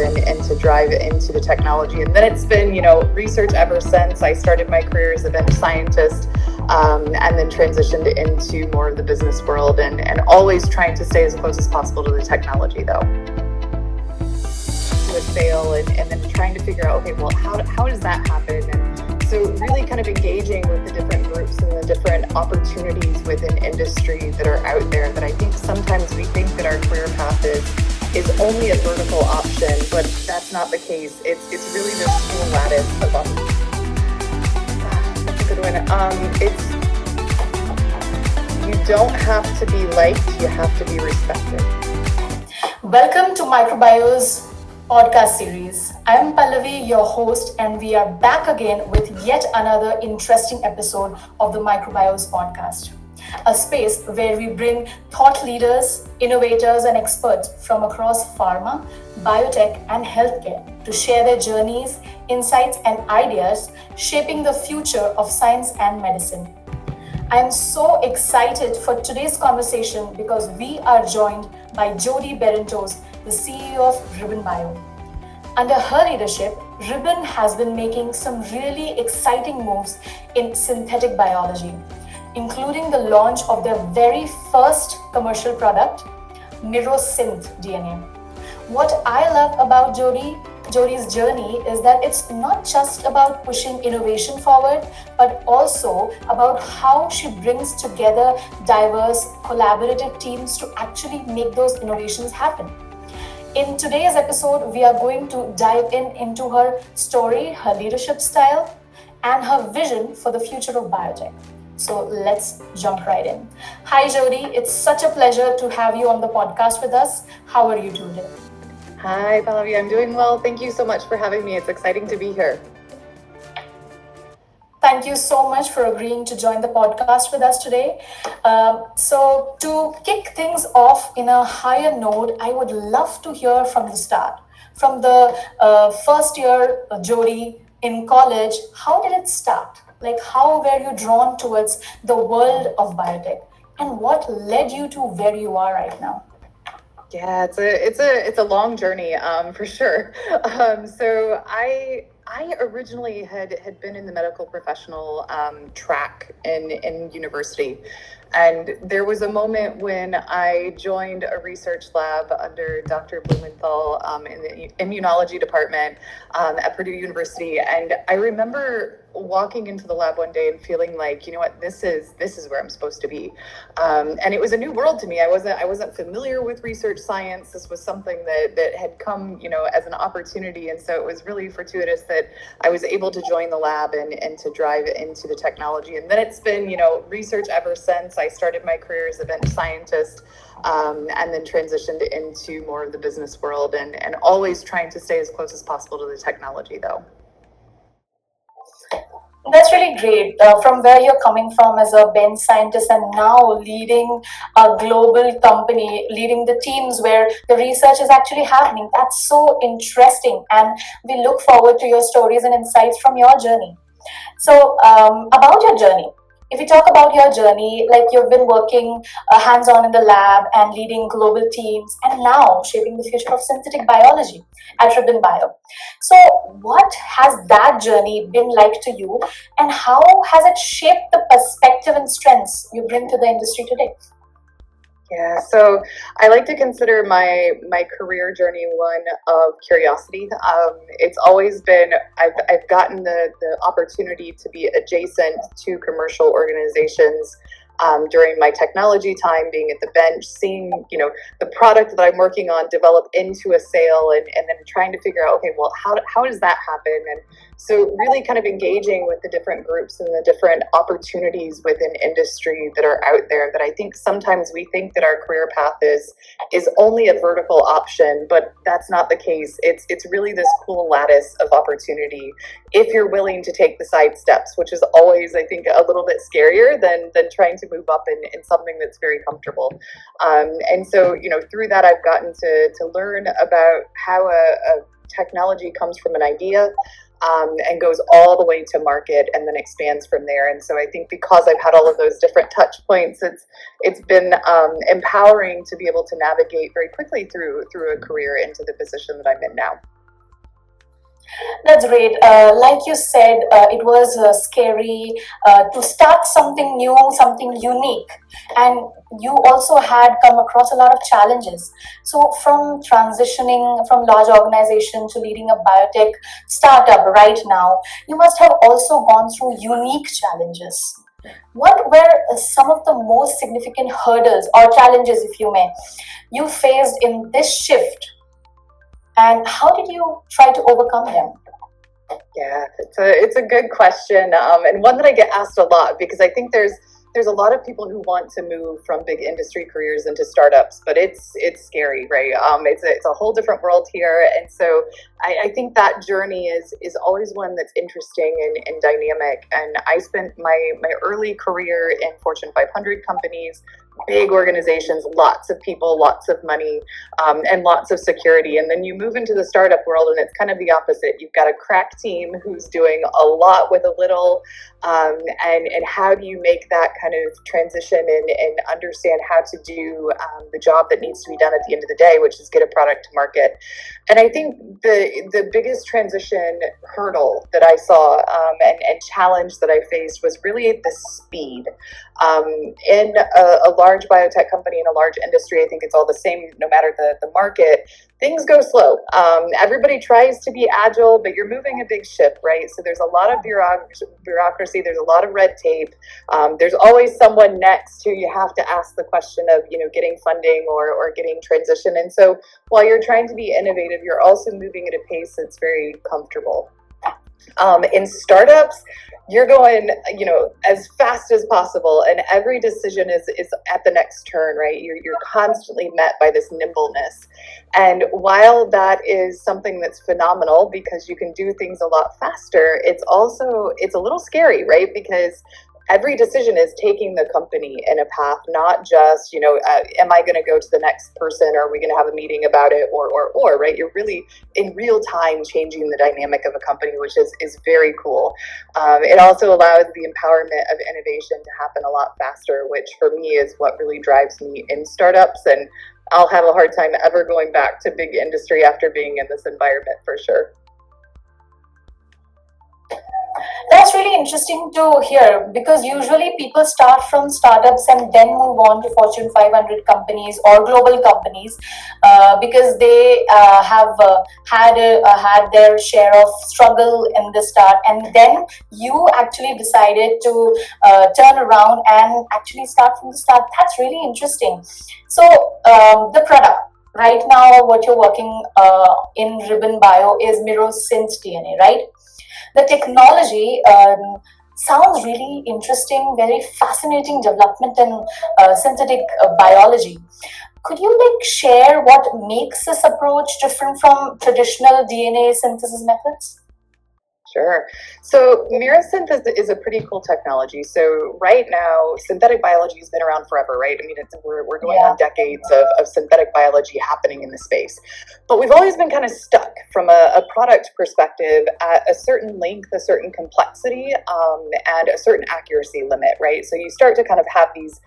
and to drive into the technology. And then it's been, research ever since. I started my career as a bench scientist, and then transitioned into more of the business world, and always trying to stay as close as possible to the technology, though. To a sale, and then trying to figure out, okay, well, how does that happen? And so really kind of engaging with the different groups and the different opportunities within industry that are out there, that I think sometimes we think that our career path is only a vertical option, but that's not the case. It's really this cool lattice of that's a good one. You don't have to be liked, you have to be respected. Welcome to Microbioz podcast series. I am Pallavi, your host, and we are back again with yet another interesting episode of the Microbioz podcast, a space where we bring thought leaders, innovators, and experts from across pharma, biotech, and healthcare to share their journeys, insights, and ideas shaping the future of science and medicine. I am so excited for today's conversation because we are joined by Jodi Barrientos, the CEO of Ribbon Bio. Under her leadership, Ribbon has been making some really exciting moves in synthetic biology, including the launch of their very first commercial product, Mirosynth DNA. What I love about Jodi's journey is that it's not just about pushing innovation forward, but also about how she brings together diverse, collaborative teams to actually make those innovations happen. In today's episode, we are going to dive into her story, her leadership style, and her vision for the future of biotech. So let's jump right in. Hi, Jodi. It's such a pleasure to have you on the podcast with us. How are you today? Hi, Pallavi. I'm doing well. Thank you so much for having me. It's exciting to be here. Thank you so much for agreeing to join the podcast with us today. So to kick things off in a higher note, I would love to hear from the start. From the first year, Jodi, in college, how did it start? Like, how were you drawn towards the world of biotech? And what led you to where you are right now? Yeah, it's a long journey, for sure. So I originally had been in the medical professional track in university, and there was a moment when I joined a research lab under Dr. Blumenthal in the immunology department at Purdue University, and I remember walking into the lab one day and feeling like, you know what, this is where I'm supposed to be. And it was a new world to me. I wasn't familiar with research science. This was something that had come, as an opportunity. And so it was really fortuitous that I was able to join the lab and to drive into the technology. And then it's been, research ever since. I started my career as a bench scientist, and then transitioned into more of the business world, and always trying to stay as close as possible to the technology, though. That's really great. From where you're coming from as a bench scientist and now leading a global company, leading the teams where the research is actually happening. That's so interesting. And we look forward to your stories and insights from your journey. So about your journey, if we talk about your journey, like you've been working hands-on in the lab and leading global teams and now shaping the future of synthetic biology at Ribbon Bio. So what has that journey been like to you, and how has it shaped the perspective and strengths you bring to the industry today? Yeah, so I like to consider my career journey one of curiosity. It's always been, I've gotten the opportunity to be adjacent to commercial organizations during my technology time, being at the bench, seeing, the product that I'm working on develop into a sale, and then trying to figure out, okay, well, how does that happen? And so really kind of engaging with the different groups and the different opportunities within industry that are out there, that I think sometimes we think that our career path is only a vertical option, but that's not the case. It's really this cool lattice of opportunity if you're willing to take the side steps, which is always, I think, a little bit scarier than trying to move up in something that's very comfortable. And so, through that, I've gotten to learn about how a technology comes from an idea and goes all the way to market and then expands from there. And so I think because I've had all of those different touch points, it's been empowering to be able to navigate very quickly through a career into the position that I'm in now. That's great. Like you said, it was scary to start something new, something unique. And you also had come across a lot of challenges. So, from transitioning from large organization to leading a biotech startup right now, you must have also gone through unique challenges. What were some of the most significant hurdles or challenges, if you may, you faced in this shift? And how did you try to overcome them? Yeah, it's a good question, and one that I get asked a lot because I think there's a lot of people who want to move from big industry careers into startups, but it's scary, right? It's a whole different world here, and so I think that journey is always one that's interesting and dynamic. And I spent my early career in Fortune 500 companies, big organizations, lots of people, lots of money, and lots of security. And then you move into the startup world, and it's kind of the opposite. You've got a crack team who's doing a lot with a little, and how do you make that kind of transition and understand how to do the job that needs to be done at the end of the day, which is get a product to market. And I think the biggest transition hurdle that I saw, and challenge that I faced was really the speed. In a large biotech company, in a large industry, I think it's all the same no matter the market. Things go slow. Everybody tries to be agile, but you're moving a big ship, right? So there's a lot of bureaucracy, there's a lot of red tape. There's always someone next who you have to ask the question of, getting funding or getting transition. And so while you're trying to be innovative, you're also moving at a pace that's very comfortable. In startups, you're going, as fast as possible, and every decision is at the next turn, right? You're constantly met by this nimbleness. And while that is something that's phenomenal because you can do things a lot faster, it's a little scary, right? Because every decision is taking the company in a path, not just, am I going to go to the next person, or are we going to have a meeting about it, or, right? You're really in real time changing the dynamic of a company, which is very cool. It also allows the empowerment of innovation to happen a lot faster, which for me is what really drives me in startups. And I'll have a hard time ever going back to big industry after being in this environment, for sure. That's really interesting to hear because usually people start from startups and then move on to Fortune 500 companies or global companies because they have had their share of struggle in the start, and then you actually decided to turn around and actually start from the start. That's really interesting. So the product. Right now, what you're working in Ribbon Bio is mirror-synth DNA, right? The technology sounds really interesting, very fascinating development in synthetic biology. Could you share what makes this approach different from traditional DNA synthesis methods? Sure. So mirror synthesis is a pretty cool technology. So right now, synthetic biology has been around forever, right? I mean, we're going on decades of synthetic biology happening in the space. But we've always been kind of stuck from a product perspective at a certain length, a certain complexity, and a certain accuracy limit, right? So you start to kind of have these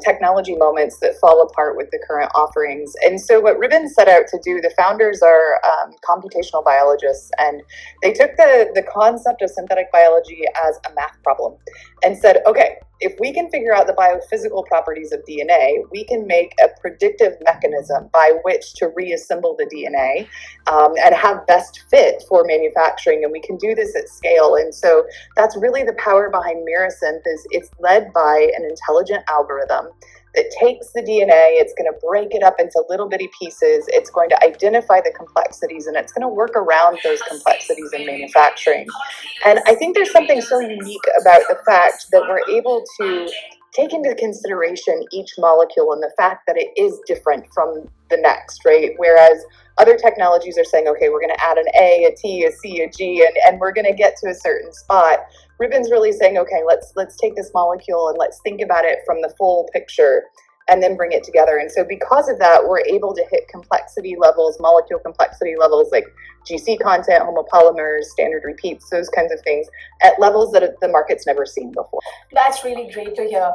technology moments that fall apart with the current offerings. And so what Ribbon set out to do, the founders are computational biologists, and they took the concept of synthetic biology as a math problem and said, okay, if we can figure out the biophysical properties of DNA, we can make a predictive mechanism by which to reassemble the DNA and have best fit for manufacturing. And we can do this at scale. And so that's really the power behind Mirasynth. It's led by an intelligent algorithm that takes the DNA, it's going to break it up into little bitty pieces, it's going to identify the complexities, and it's going to work around those complexities in manufacturing. And I think there's something so unique about the fact that we're able to take into consideration each molecule and the fact that it is different from the next, right? Whereas other technologies are saying, okay, we're going to add an A, a T, a C, a G, and we're going to get to a certain spot. Ribbon's really saying, okay, let's take this molecule and let's think about it from the full picture. and then bring it together. And so because of that, we're able to hit complexity levels, molecule complexity levels like GC content, homopolymers, standard repeats, those kinds of things at levels that the market's never seen before. That's really great to hear.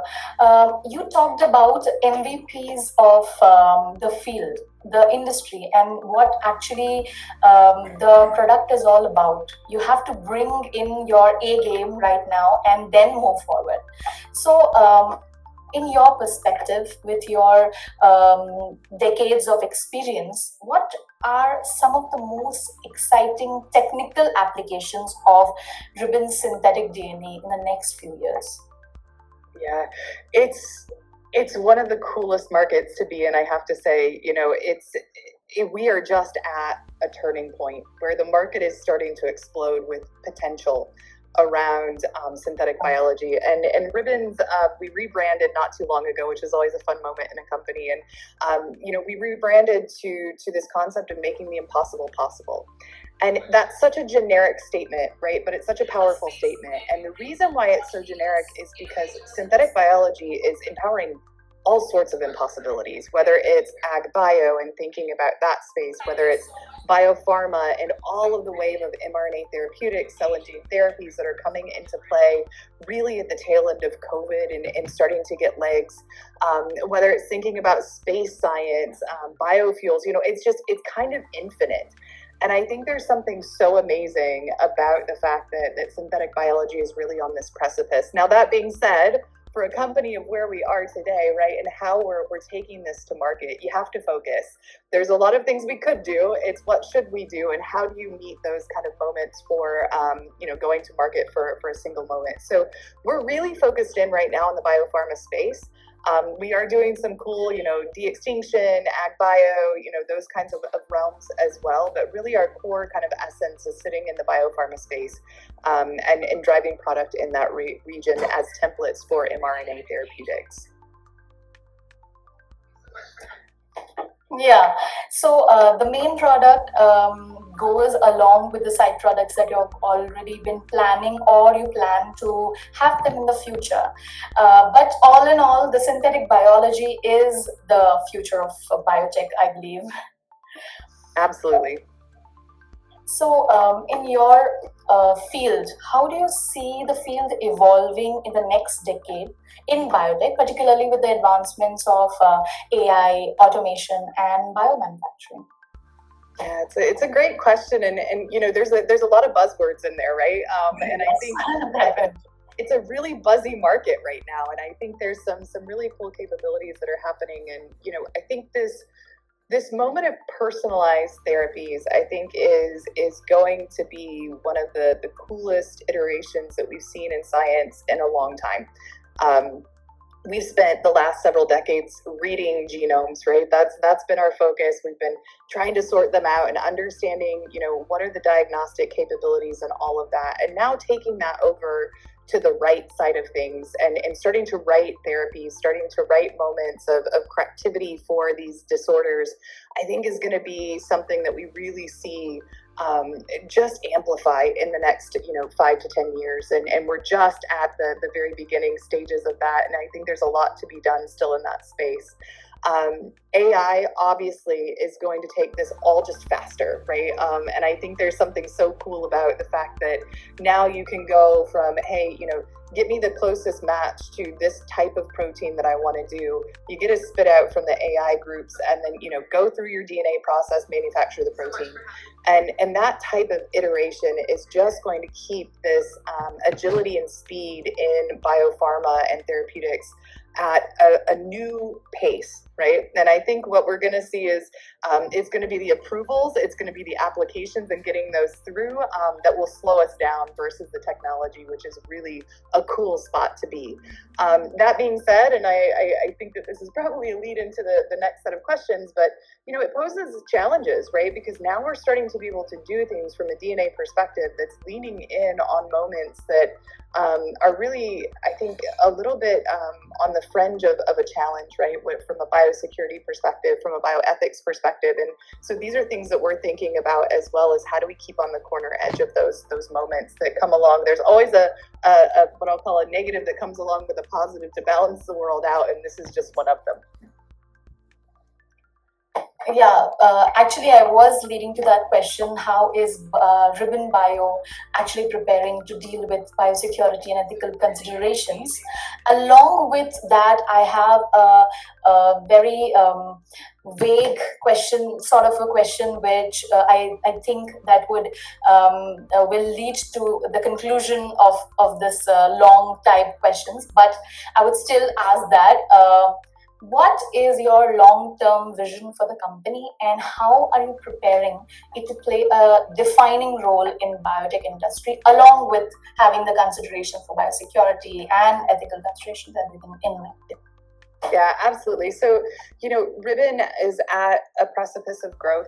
You talked about MVPs of the field, the industry, and what actually the product is all about. You have to bring in your A game right now and then move forward. So, in your perspective, with your decades of experience, what are some of the most exciting technical applications of ribbon synthetic DNA in the next few years? Yeah, it's one of the coolest markets to be in. I have to say, we are just at a turning point where the market is starting to explode with potential around synthetic biology and ribbons. We rebranded not too long ago, which is always a fun moment in a company, and we rebranded to this concept of making the impossible possible. And that's such a generic statement, right? But it's such a powerful statement. And the reason why it's so generic is because synthetic biology is empowering all sorts of impossibilities, whether it's ag bio and thinking about that space, whether it's biopharma and all of the wave of mRNA therapeutics, cell and gene therapies that are coming into play really at the tail end of COVID and starting to get legs, whether it's thinking about space science, biofuels, it's kind of infinite. And I think there's something so amazing about the fact that synthetic biology is really on this precipice. Now, that being said, for a company of where we are today, right, and how we're taking this to market, you have to focus. There's a lot of things we could do. It's what should we do, and how do you meet those kind of moments for, going to market for a single moment. So we're really focused in right now in the biopharma space. We are doing some cool, de-extinction, ag bio, those kinds of realms as well. But really our core kind of essence is sitting in the biopharma space and driving product in that region as templates for mRNA therapeutics. Yeah, so the main product goes along with the side products that you've already been planning or you plan to have them in the future. But all in all, the synthetic biology is the future of biotech, I believe. Absolutely. So, in your field, how do you see the field evolving in the next decade in biotech, particularly with the advancements of AI, automation, and biomanufacturing? Yeah, it's a great question, and there's a lot of buzzwords in there, right? And I think it's a really buzzy market right now, and I think there's some really cool capabilities that are happening, and I think this moment of personalized therapies, I think, is going to be one of the coolest iterations that we've seen in science in a long time. We've spent the last several decades reading genomes, right? That's been our focus. We've been trying to sort them out and understanding, what are the diagnostic capabilities and all of that. And now taking that over to the right side of things and starting to write therapies, starting to write moments of correctivity for these disorders, I think is going to be something that we really see just amplify in the next 5 to 10 years, and we're just at the very beginning stages of that, and I think there's a lot to be done still in that space. AI obviously is going to take this all just faster, right? And I think there's something so cool about the fact that now you can go from, hey, get me the closest match to this type of protein that I want to do. You get a spit out from the AI groups and then, go through your DNA process, manufacture the protein. And that type of iteration is just going to keep this agility and speed in biopharma and therapeutics at a new pace, right? And I think what we're going to see is it's going to be the approvals, it's going to be the applications and getting those through that will slow us down versus the technology, which is really a cool spot to be. That being said, and I think that this is probably a lead into the next set of questions, but it poses challenges, right? Because now we're starting to be able to do things from a DNA perspective that's leaning in on moments that are really, I think, a little bit on the fringe of a challenge, right? From a biosecurity perspective, from a bioethics perspective. And so these are things that we're thinking about, as well as how do we keep on the corner edge of those moments that come along. There's always a what I'll call a negative that comes along with a positive to balance the world out, and this is just one of them. Yeah, actually, I was leading to that question. How is Ribbon Bio actually preparing to deal with biosecurity and ethical considerations? Along with that, I have a very vague question, sort of a question, which I think that will lead to the conclusion of this long type questions. But I would still ask that. What is your long-term vision for the company, and how are you preparing it to play a defining role in biotech industry, along with having the consideration for biosecurity and ethical considerations, everything in mind? Yeah, absolutely. So, Ribbon is at a precipice of growth.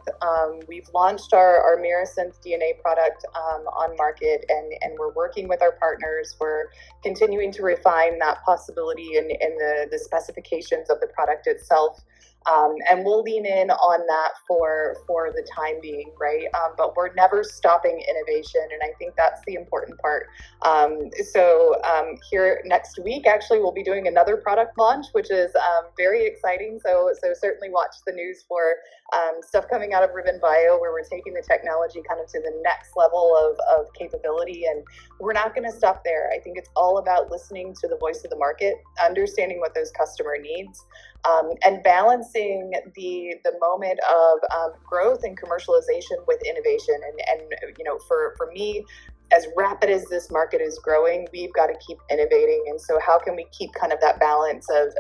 We've launched our Mirasynth DNA product on market, and we're working with our partners. We're continuing to refine that possibility and the specifications of the product itself. And we'll lean in on that for the time being, right? But we're never stopping innovation, and I think that's the important part. So here next week, actually, we'll be doing another product launch, which is very exciting. So certainly watch the news for stuff coming out of Ribbon Bio, where we're taking the technology kind of to the next level of capability, and we're not going to stop there. I think it's all about listening to the voice of the market, understanding what those customer needs. And balancing the moment of growth and commercialization with innovation. And for me, as rapid as this market is growing, we've got to keep innovating. And so how can we keep kind of that balance of,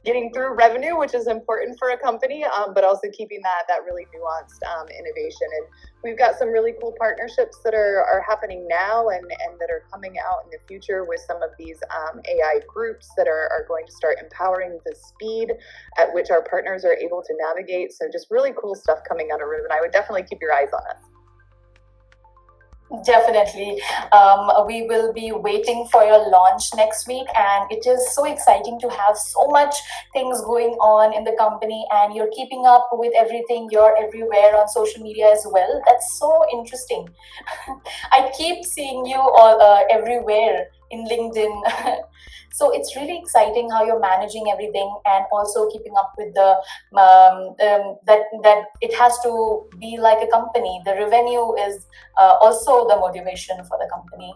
getting through revenue, which is important for a company, but also keeping that really nuanced innovation. And we've got some really cool partnerships that are happening now and that are coming out in the future with some of these AI groups that are going to start empowering the speed at which our partners are able to navigate. So just really cool stuff coming out of Ribbon. I would definitely keep your eyes on us. Definitely. We will be waiting for your launch next week, and it is so exciting to have so much things going on in the company, and you're keeping up with everything. You're everywhere on social media as well. That's so interesting. I keep seeing you all everywhere in LinkedIn. So it's really exciting how you're managing everything and also keeping up with the that it has to be like a company. The revenue is also the motivation for the company.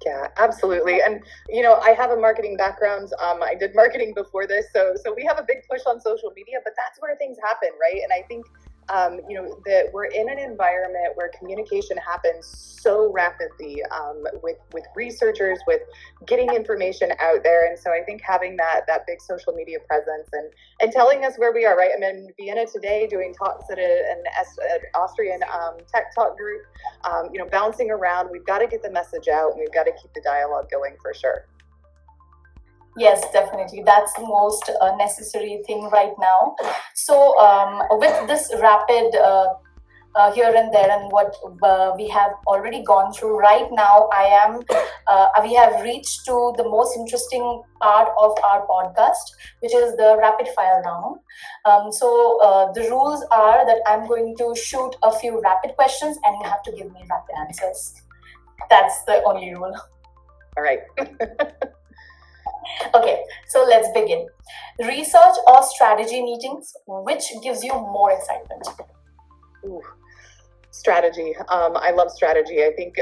Yeah, absolutely. And I have a marketing background. I did marketing before this, so we have a big push on social media, but that's where things happen, right? And I think that we're in an environment where communication happens so rapidly with researchers, with getting information out there. And so I think having that big social media presence and telling us where we are, right? I'm in Vienna today doing talks at an Austrian tech talk group, bouncing around. We've got to get the message out, and we've got to keep the dialogue going for sure. Yes, definitely. That's the most necessary thing right now. So with this rapid here and there and what we have already gone through right now, we have reached to the most interesting part of our podcast, which is the rapid fire round. So the rules are that I'm going to shoot a few rapid questions and you have to give me rapid answers. That's the only rule. All right. Okay, so let's begin. Research or strategy meetings, which gives you more excitement? Ooh, strategy. I love strategy. I think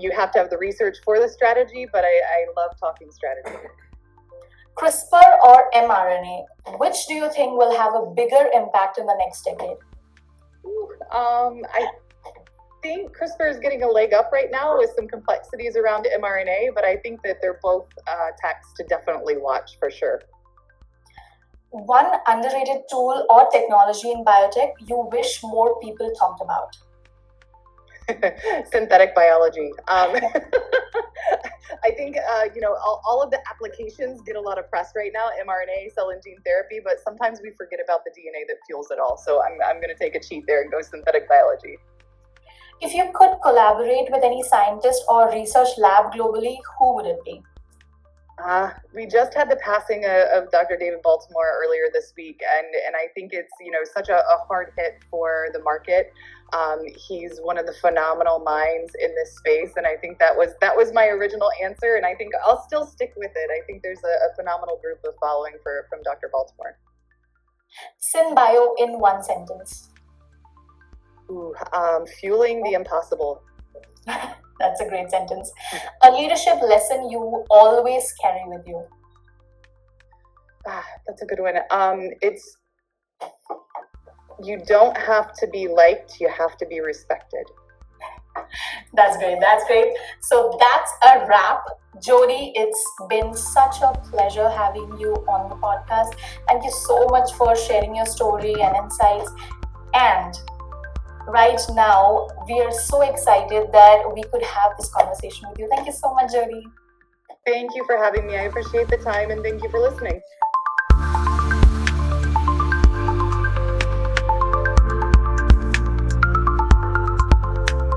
you have to have the research for the strategy, but I love talking strategy. CRISPR or mRNA, which do you think will have a bigger impact in the next decade? I think CRISPR is getting a leg up right now with some complexities around mRNA, but I think that they're both techs to definitely watch for sure. One underrated tool or technology in biotech you wish more people talked about? Synthetic biology. I think all of the applications get a lot of press right now, mRNA, cell and gene therapy, but sometimes we forget about the DNA that fuels it all. So I'm going to take a cheat there and go synthetic biology. If you could collaborate with any scientist or research lab globally, who would it be? We just had the passing of Dr. David Baltimore earlier this week, and I think it's such a hard hit for the market. He's one of the phenomenal minds in this space, and I think that was my original answer, and I think I'll still stick with it. I think there's a phenomenal group of following from Dr. Baltimore. Synbio in one sentence. Fueling the impossible. That's a great sentence. A leadership lesson you always carry with you. That's a good one. It's you don't have to be liked, you have to be respected. That's great. That's great. So that's a wrap. Jodi, it's been such a pleasure having you on the podcast. Thank you so much for sharing your story and insights. And right now, we are so excited that we could have this conversation with you. Thank you so much, Jodi. Thank you for having me. I appreciate the time, and thank you for listening.